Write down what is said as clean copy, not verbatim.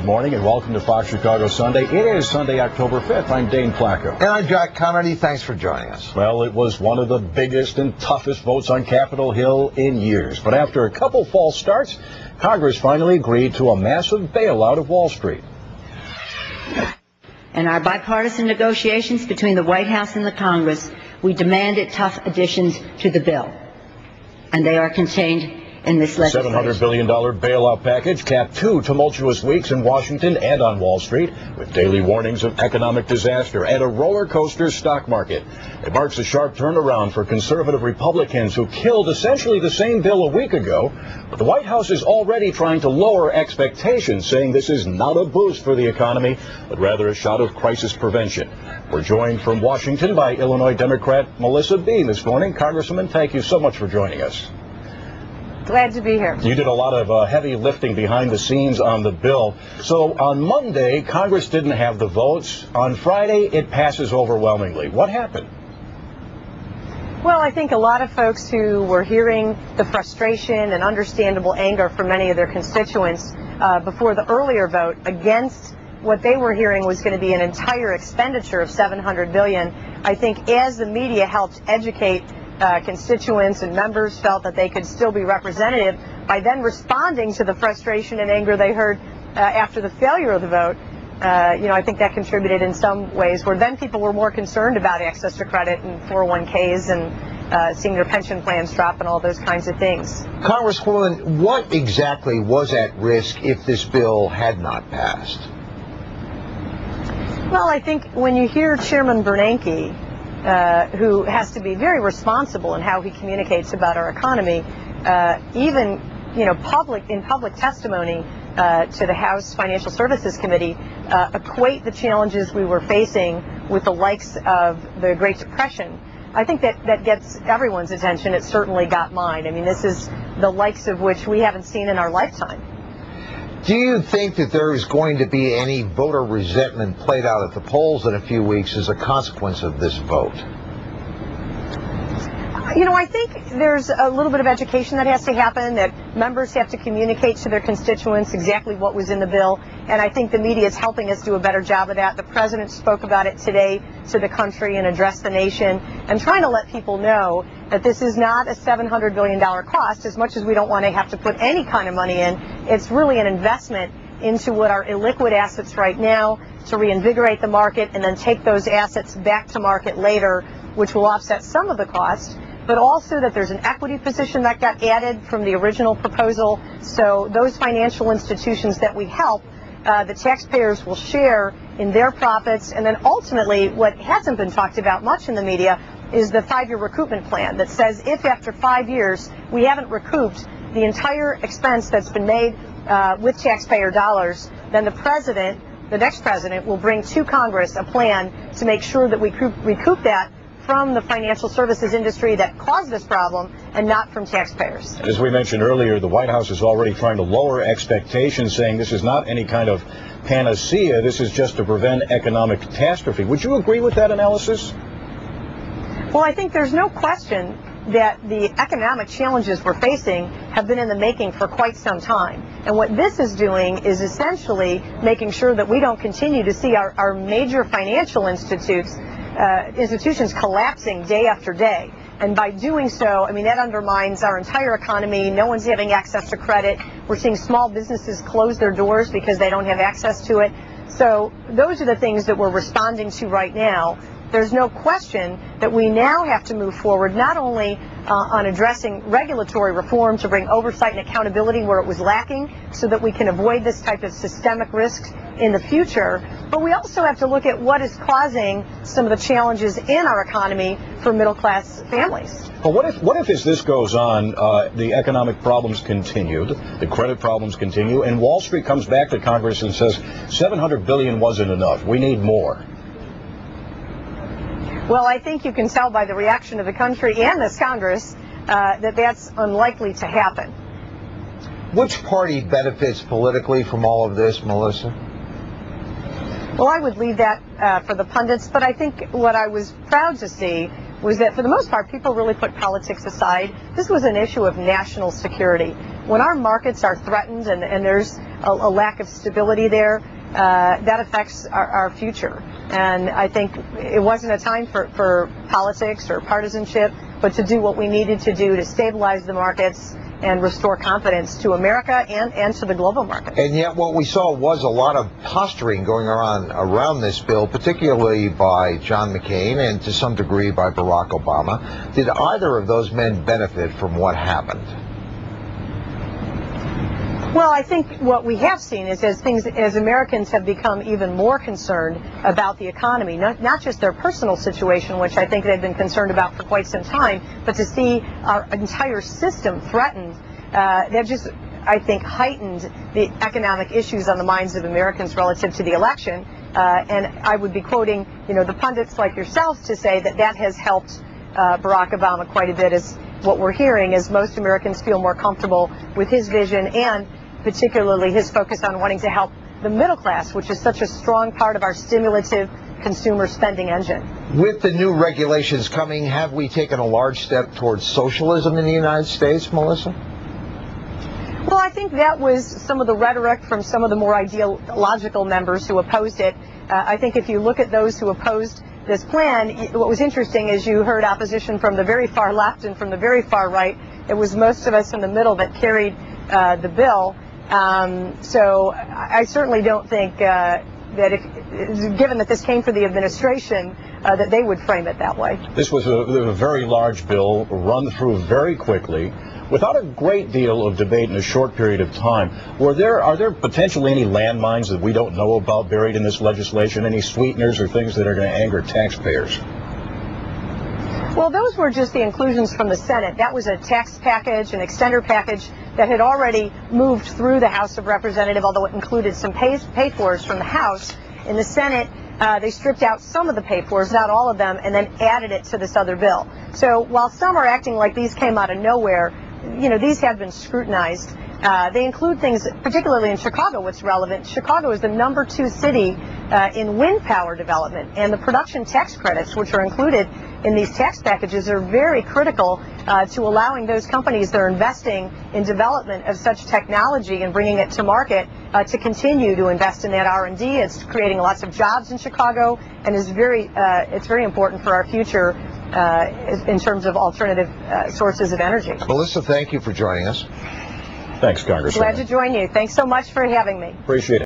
good morning and welcome to Fox Chicago Sunday. It is Sunday, October 5th. I'm Dane Placco. And I'm Jack Connerty. Thanks for joining us. Well, it was one of the biggest and toughest votes on Capitol Hill in years. But after a couple false starts, Congress finally agreed to a massive bailout of Wall Street. In our bipartisan negotiations between the White House and the Congress, we demanded tough additions to the bill, and they are contained in this legislation. $700 billion bailout package capped 2 tumultuous weeks in Washington and on Wall Street, with daily warnings of economic disaster and a roller coaster stock market. It marks a sharp turnaround for conservative Republicans who killed essentially the same bill a week ago. But the White House is already trying to lower expectations, saying this is not a boost for the economy, but rather a shot of crisis prevention. We're joined from Washington by Illinois Democrat Melissa Bean this morning. Congresswoman, thank you so much for joining us. Glad to be here. You did a lot of heavy lifting behind the scenes on the bill. So on Monday, Congress didn't have the votes. On Friday, it passes overwhelmingly. What happened? Well, I think a lot of folks who were hearing the frustration and understandable anger from many of their constituents before the earlier vote against what they were hearing was going to be an entire expenditure of $700 billion. I think as the media helped educate constituents and members felt that they could still be representative by then responding to the frustration and anger they heard after the failure of the vote. I think that contributed in some ways, where then people were more concerned about access to credit and 401ks and seeing their pension plans drop and all those kinds of things. Congresswoman, what exactly was at risk if this bill had not passed? Well, I think when you hear Chairman Bernanke, who has to be very responsible in how he communicates about our economy, even in public testimony to the House Financial Services Committee, equate the challenges we were facing with the likes of the Great Depression. I think that gets everyone's attention. It certainly got mine. I mean, this is the likes of which we haven't seen in our lifetime. Do you think that there is going to be any voter resentment played out at the polls in a few weeks as a consequence of this vote? I think there's a little bit of education that has to happen, that members have to communicate to their constituents exactly what was in the bill, and I think the media is helping us do a better job of that. The president spoke about it today to the country and addressed the nation, and trying to let people know that this is not a $700 billion cost. As much as we don't want to have to put any kind of money in, it's really an investment into what are illiquid assets right now to reinvigorate the market and then take those assets back to market later, which will offset some of the cost, but also that there's an equity position that got added from the original proposal. So those financial institutions that we help, the taxpayers will share in their profits. And then ultimately, what hasn't been talked about much in the media is the 5-year recoupment plan that says if after 5 years we haven't recouped the entire expense that's been made with taxpayer dollars, then the next president will bring to Congress a plan to make sure that we recoup that from the financial services industry that caused this problem and not from taxpayers. As we mentioned earlier, the White House is already trying to lower expectations, saying this is not any kind of panacea. This is just to prevent economic catastrophe. Would you agree with that analysis? Well, I think there's no question that the economic challenges we're facing have been in the making for quite some time. And what this is doing is essentially making sure that we don't continue to see our major financial institutions collapsing day after day. And by doing so, I mean, that undermines our entire economy. No one's having access to credit. We're seeing small businesses close their doors because they don't have access to it. So those are the things that we're responding to right now. There's no question that we now have to move forward not only on addressing regulatory reform to bring oversight and accountability where it was lacking so that we can avoid this type of systemic risk in the future, but we also have to look at what is causing some of the challenges in our economy for middle-class families. Well, what if as this goes on, the economic problems continue, the credit problems continue, and Wall Street comes back to Congress and says $700 billion wasn't enough, we need more? Well, I think you can tell by the reaction of the country and this Congress that that's unlikely to happen. Which party benefits politically from all of this, Melissa? Well, I would leave that for the pundits, but I think what I was proud to see was that for the most part, people really put politics aside. This was an issue of national security. When our markets are threatened and there's a lack of stability there, that affects our future. And I think it wasn't a time for politics or partisanship, but to do what we needed to do to stabilize the markets and restore confidence to America and to the global market. And yet what we saw was a lot of posturing going around this bill, particularly by John McCain and to some degree by Barack Obama. Did either of those men benefit from what happened? Well, I think what we have seen is as Americans have become even more concerned about the economy, not just their personal situation, which I think they've been concerned about for quite some time, but to see our entire system threatened, that just, I think, heightened the economic issues on the minds of Americans relative to the election. And I would be quoting, the pundits like yourselves to say that has helped Barack Obama quite a bit, as what we're hearing is most Americans feel more comfortable with his vision and particularly his focus on wanting to help the middle class, which is such a strong part of our stimulative consumer spending engine. With the new regulations coming, have we taken a large step towards socialism in the United States, Melissa? Well, I think that was some of the rhetoric from some of the more ideological members who opposed it. I think if you look at those who opposed this plan, what was interesting is you heard opposition from the very far left and from the very far right. It was most of us in the middle that carried the bill. So I certainly don't think that given that this came from the administration, that they would frame it that way. This was a very large bill, run through very quickly, without a great deal of debate in a short period of time. Are there potentially any landmines that we don't know about buried in this legislation, any sweeteners or things that are going to anger taxpayers? Well, those were just the inclusions from the Senate. That was a tax package, an extender package that had already moved through the House of Representatives, although it included some pay-fors from the House. In the Senate, they stripped out some of the pay-fors, not all of them, and then added it to this other bill. So while some are acting like these came out of nowhere, these have been scrutinized. They include things, particularly in Chicago, what's relevant. Chicago is the #2 city in wind power development, and the production tax credits, which are included in these tax packages, are very critical to allowing those companies that are investing in development of such technology and bringing it to market to continue to invest in that R&D. It's creating lots of jobs in Chicago, and it's very important for our future in terms of alternative sources of energy. Melissa, thank you for joining us. Thanks, Congresswoman. Glad to join you. Thanks so much for having me. Appreciate it.